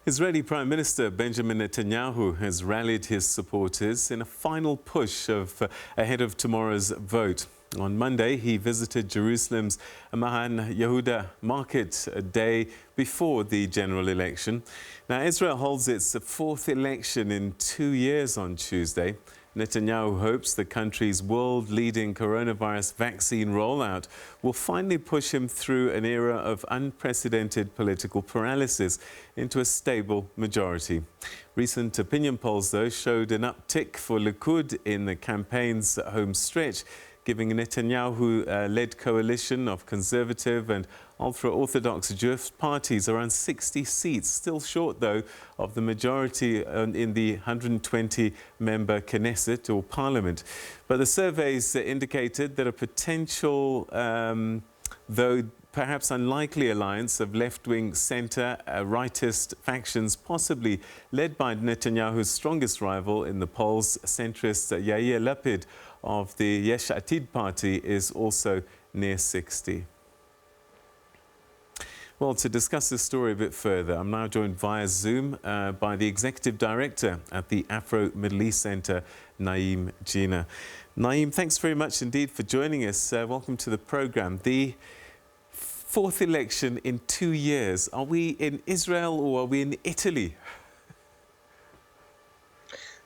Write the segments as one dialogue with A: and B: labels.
A: Israeli Prime Minister Benjamin Netanyahu has rallied his supporters in a final push ahead of tomorrow's vote. On Monday, he visited Jerusalem's Mahane Yehuda market a day before the general election. Now, Israel holds its fourth election in 2 years on Tuesday. Netanyahu hopes the country's world-leading coronavirus vaccine rollout will finally push him through an era of unprecedented political paralysis into a stable majority. Recent opinion polls, though, showed an uptick for Likud in the campaign's home stretch, giving a Netanyahu-led coalition of conservative and ultra-Orthodox Jewish parties around 60 seats, still short, though, of the majority in the 120-member Knesset, or parliament. But the surveys indicated that a potential, though perhaps unlikely, alliance of left-wing centre rightist factions, possibly led by Netanyahu's strongest rival in the polls, centrist Yair Lapid of the Yesh Atid party, is also near 60. Well, to discuss this story a bit further, I'm now joined via Zoom by the Executive Director at the Afro-Middle East Centre, Naeem Jeena. Naeem, thanks very much indeed for joining us. Welcome to the programme. The fourth election in 2 years. Are we in Israel or are we in Italy?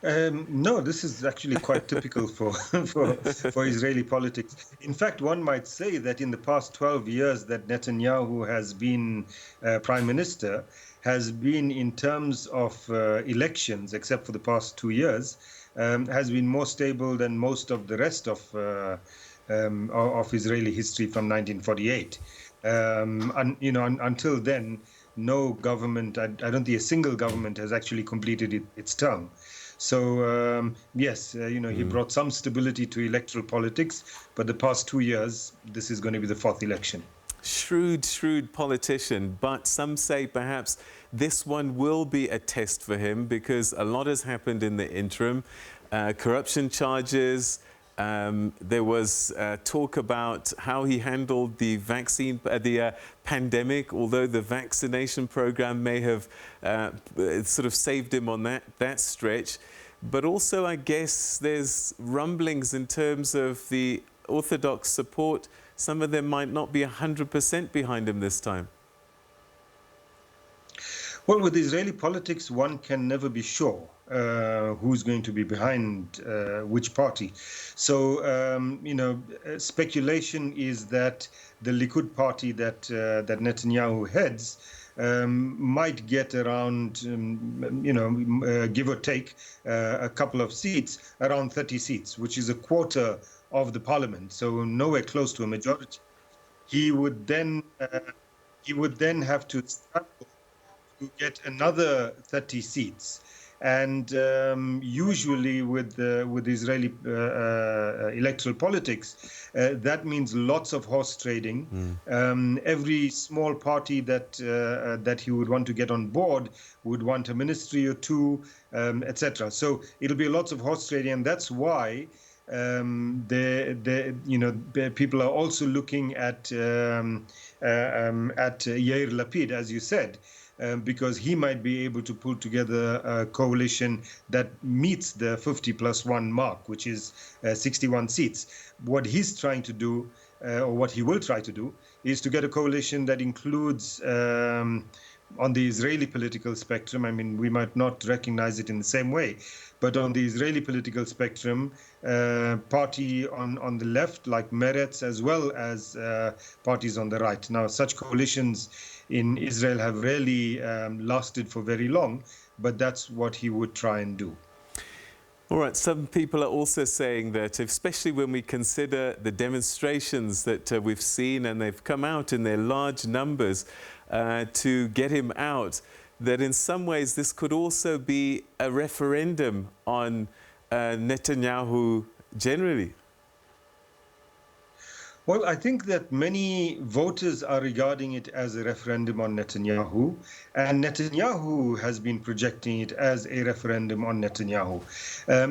B: No, this is actually quite typical for Israeli politics. In fact, one might say that in the past 12 years that Netanyahu has been prime minister, has been, in terms of elections, except for the past 2 years, has been more stable than most of the rest of Israeli history from 1948. And until then, no government, I don't think a single government has actually completed its term. So, yes, he brought some stability to electoral politics, but the past 2 years, this is going to be the fourth election.
A: Shrewd politician, but some say perhaps this one will be a test for him because a lot has happened in the interim. Corruption charges. There was talk about how he handled the pandemic, although the vaccination program may have sort of saved him on that stretch. But also, I guess, there's rumblings in terms of the Orthodox support. Some of them might not be 100% behind him this time.
B: Well, with Israeli politics, one can never be sure who's going to be behind which party. So, speculation is that the Likud party that Netanyahu heads might get around, give or take a couple of seats, around 30 seats, which is a quarter of the parliament, so nowhere close to a majority. He would then have to struggle to get another 30 seats. And usually with Israeli electoral politics, that means lots of horse trading. Every small party that he would want to get on board would want a ministry or two, etc. So it'll be lots of horse trading, and that's why people are also looking at Yair Lapid, as you said. Because he might be able to pull together a coalition that meets the 50+1 mark, which is 61 seats. What he's trying to do, or what he will try to do, is to get a coalition that includes, on the Israeli political spectrum, I mean, we might not recognize it in the same way, but on the Israeli political spectrum, party on the left, like Meretz, as well as parties on the right. Now, such coalitions in Israel have rarely lasted for very long, but that's what he would try and do.
A: All right, some people are also saying that, especially when we consider the demonstrations that we've seen, and they've come out in their large numbers to get him out, that in some ways this could also be a referendum on Netanyahu generally.
B: Well, I think that many voters are regarding it as a referendum on Netanyahu, and Netanyahu has been projecting it as a referendum on Netanyahu.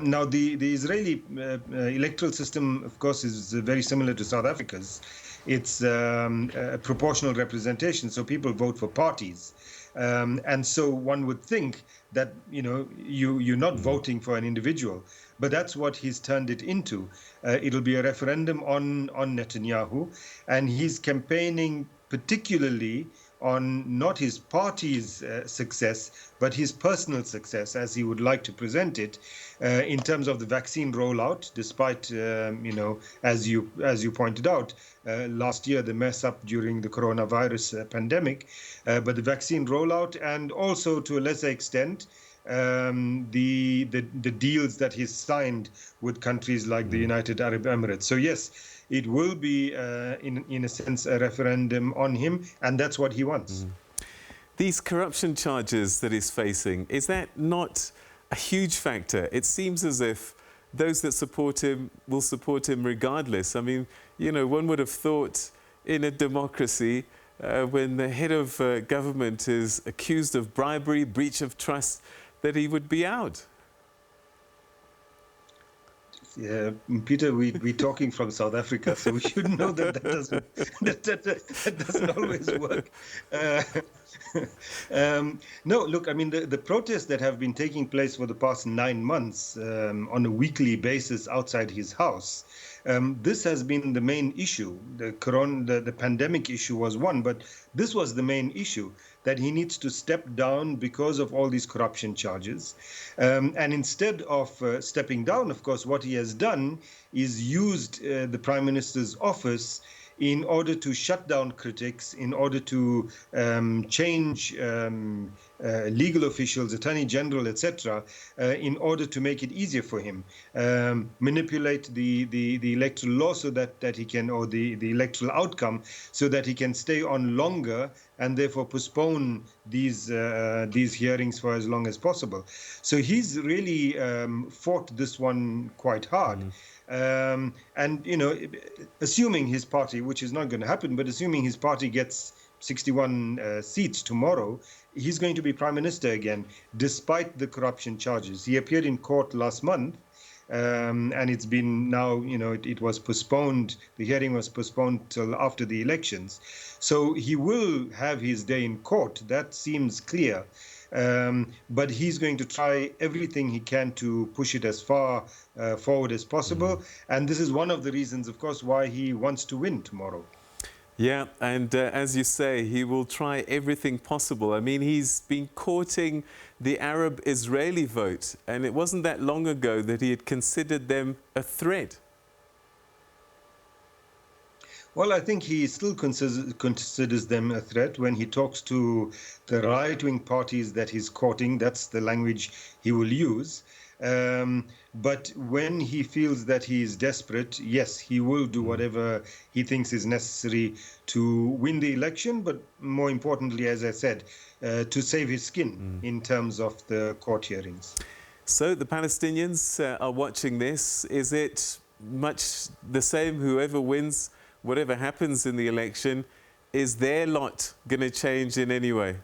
B: Now, the Israeli electoral system, of course, is very similar to South Africa's. It's a proportional representation, so people vote for parties. And so one would think that, you're not voting for an individual, but that's what he's turned it into. It'll be a referendum on Netanyahu, and he's campaigning particularly on not his party's success, but his personal success, as he would like to present it, in terms of the vaccine rollout. Despite, as you pointed out, last year the mess up during the coronavirus pandemic, but the vaccine rollout, and also to a lesser extent, the deals that he's signed with countries like the United Arab Emirates. So yes, it will be, in a sense, a referendum on him, and that's what he wants.
A: These corruption charges that he's facing, is that not a huge factor? It seems as if those that support him will support him regardless. I mean, one would have thought in a democracy, when the head of government is accused of bribery, breach of trust, that he would be out.
B: Yeah, Peter, we're talking from South Africa, so we should know that that doesn't always work. No, look, I mean, the protests that have been taking place for the past 9 months on a weekly basis outside his house, this has been the main issue. The pandemic issue was one, but this was the main issue, that he needs to step down because of all these corruption charges. And instead of stepping down, of course, what he has done is used the Prime Minister's office in order to shut down critics, in order to change legal officials, Attorney General, etc., in order to make it easier for him, manipulate the electoral law so that he can, or the electoral outcome, so that he can stay on longer and therefore postpone these hearings for as long as possible. So he's really fought this one quite hard. And, assuming his party, which is not going to happen, but assuming his party gets 61 seats tomorrow, he's going to be prime minister again, despite the corruption charges. He appeared in court last month, and it's been now, it was postponed. The hearing was postponed till after the elections. So he will have his day in court. That seems clear. But he's going to try everything he can to push it as far forward as possible. And this is one of the reasons, of course, why he wants to win tomorrow.
A: Yeah, and as you say, he will try everything possible. I mean, he's been courting the Arab-Israeli vote, and it wasn't that long ago that he had considered them a threat.
B: Well, I think he still considers them a threat when he talks to the right-wing parties that he's courting. That's the language he will use. But when he feels that he is desperate, yes, he will do whatever he thinks is necessary to win the election, but more importantly, as I said, to save his skin in terms of the court hearings.
A: So the Palestinians are watching this. Is it much the same? Whoever wins, whatever happens in the election, is their lot going to change in any way?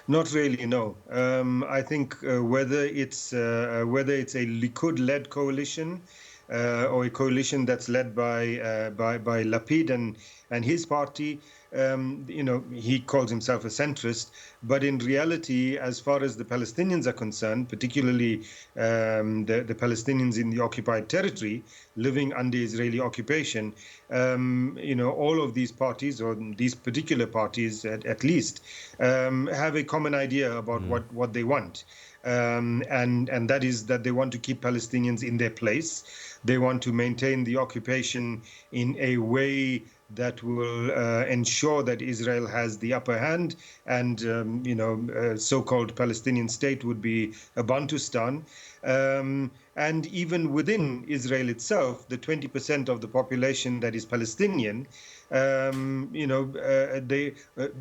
B: Not really, no. I think whether it's a Likud-led coalition or a coalition that's led by Lapid and his party, he calls himself a centrist, but in reality, as far as the Palestinians are concerned, particularly the Palestinians in the occupied territory living under Israeli occupation, all of these parties, or these particular parties at least, have a common idea about what they want. And that is that they want to keep Palestinians in their place. They want to maintain the occupation in a way that will ensure that Israel has the upper hand, and so-called Palestinian state would be a Bantustan. And even within Israel itself, the 20% of the population that is Palestinian,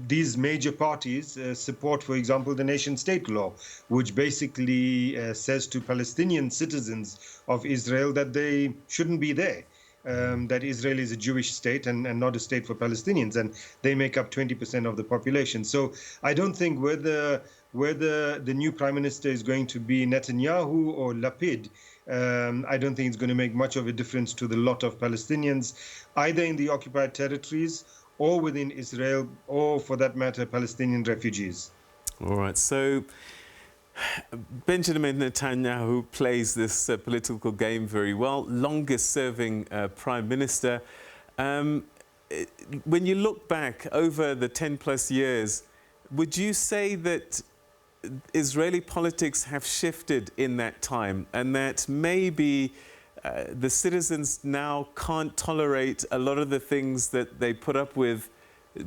B: these major parties support, for example, the nation-state law, which basically says to Palestinian citizens of Israel that they shouldn't be there. That Israel is a Jewish state and not a state for Palestinians, and they make up 20% of the population. So I don't think whether the new prime minister is going to be Netanyahu or Lapid, I don't think it's going to make much of a difference to the lot of Palestinians, either in the occupied territories or within Israel, or for that matter, Palestinian refugees.
A: All right. So Benjamin Netanyahu plays this political game very well, longest-serving Prime Minister. When you look back over the 10-plus years, would you say that Israeli politics have shifted in that time, and that maybe the citizens now can't tolerate a lot of the things that they put up with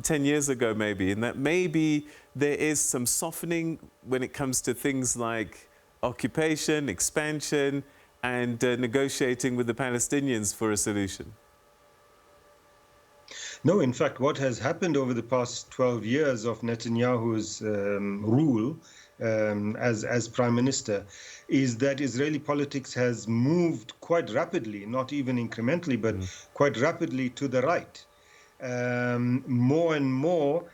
A: 10 years ago, maybe, and that maybe there is some softening when it comes to things like occupation, expansion, and negotiating with the Palestinians for a solution?
B: No, in fact, what has happened over the past 12 years of Netanyahu's rule as prime minister is that Israeli politics has moved quite rapidly, not even incrementally, but quite rapidly to the right. More and more,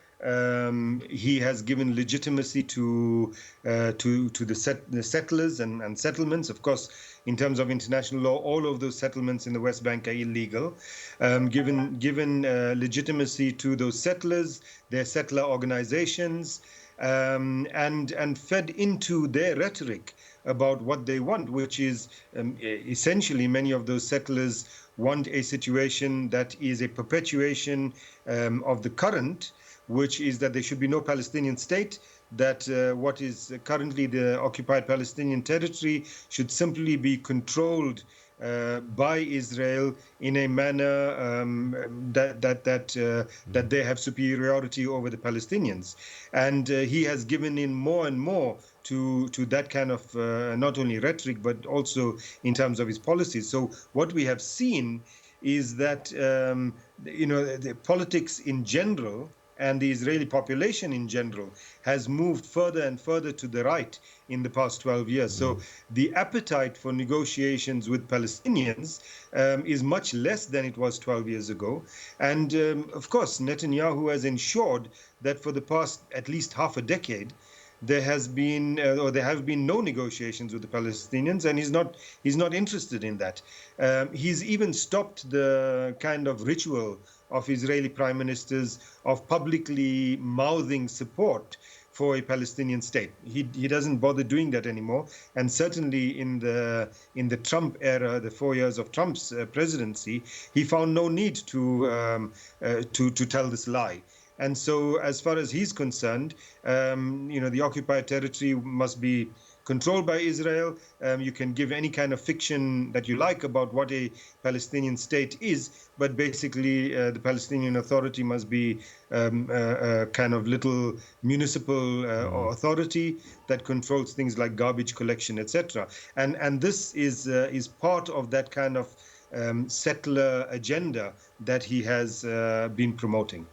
B: he has given legitimacy to the settlers and settlements. Of course, in terms of international law, all of those settlements in the West Bank are illegal. Given legitimacy to those settlers, their settler organizations, and fed into their rhetoric about what they want, which is essentially many of those settlers want a situation that is a perpetuation of the current, which is that there should be no Palestinian state, that what is currently the occupied Palestinian territory should simply be controlled by Israel in a manner that they have superiority over the Palestinians. And he has given in more and more to that kind of not only rhetoric, but also in terms of his policies. So what we have seen is that, the politics in general and the Israeli population in general has moved further and further to the right in the past 12 years. So the appetite for negotiations with Palestinians is much less than it was 12 years ago. And of course, Netanyahu has ensured that for the past at least half a decade, there have been no negotiations with the Palestinians, and he's not interested in that. He's even stopped the kind of ritual of Israeli prime ministers of publicly mouthing support for a Palestinian state. He doesn't bother doing that anymore, and certainly in the Trump era, the 4 years of Trump's presidency, he found no need to tell this lie. And so, as far as he's concerned, the occupied territory must be controlled by Israel. You can give any kind of fiction that you like about what a Palestinian state is, but basically the Palestinian Authority must be a kind of little municipal authority that controls things like garbage collection, etc. And this is part of that kind of settler agenda that he has been promoting.